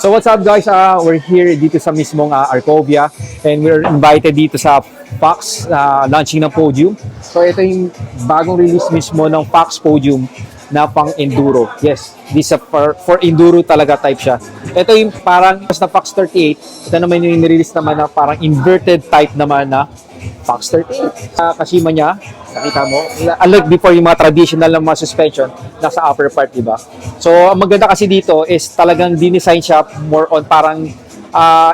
So what's up guys, we're here dito sa mismong Arcovia and we're invited dito sa Fox launching ng Podium. So ito yung bagong release mismo ng Fox Podium na pang enduro. Yes, this is for enduro talaga type siya. Ito yung parang na Fox 38. Ito naman yung nirelease naman na parang inverted type naman na Fox 38. Kashima niya, nakita mo, unlike before yung mga traditional na mga suspension, nasa upper part, di ba? So, ang maganda kasi dito is talagang dinesign siya more on parang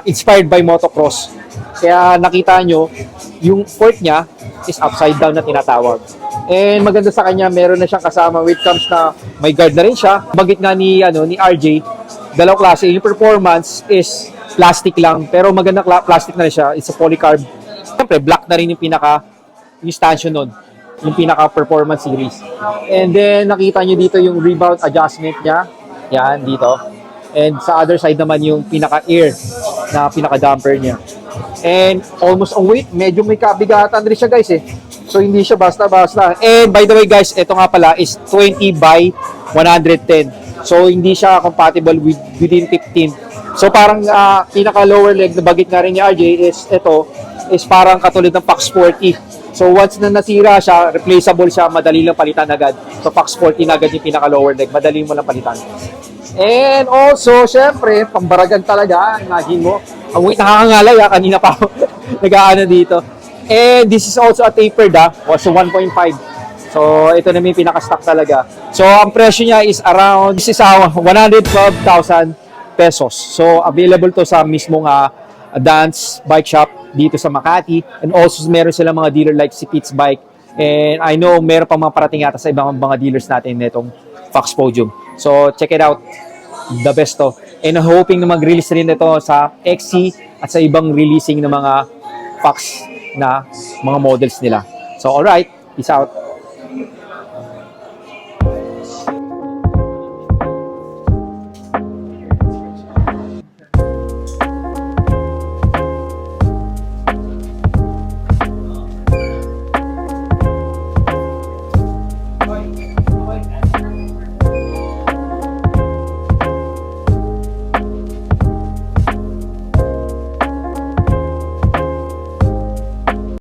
inspired by motocross. Kaya nakita nyo, yung fork niya is upside down na tinatawag. And maganda sa kanya, meron na siyang kasama with comes na may guard na rin siya. Bagit nga ni RJ, dalawang klase. Yung performance is plastic lang, pero maganda plastic na rin siya. It's a polycarb. Siyempre, black na rin yung stanchion nun, yung pinaka-performance series. And then, nakita nyo dito yung rebound adjustment niya. Yan, dito. And sa other side naman yung pinaka-air na pinaka-damper niya. And almost ang weight, medyo may kabigatan rin siya guys eh. So, hindi siya basta-basta. And by the way guys, ito nga pala is 20 by 110. So, hindi siya compatible within 15. So, parang pinaka-lower leg na bagit nga rin ni RJ is parang katulad ng Fox 40. So once na nasira siya, replaceable siya, madali lang palitan agad. So Fox 40 na agad yung pinaka-lower leg, madali mo lang palitan. And also, syempre, pambaragan talaga. Imagine mo, ang weight nakakangalay kanina pa ako nag-aano dito. And this is also a tapered also 1.5. So ito na yung pinaka-stock talaga. So ang presyo niya is around, this is 112,000 pesos. So available to sa mismong Dance Bike Shop dito sa Makati, and also meron silang mga dealer like si Pete's Bike, and I know meron pang mga parating yata sa ibang mga dealers natin nitong Fox Podium. So check it out, the best to, and hoping na mag-release rin ito sa XC at sa ibang releasing ng mga Fox na mga models nila. So alright, peace out.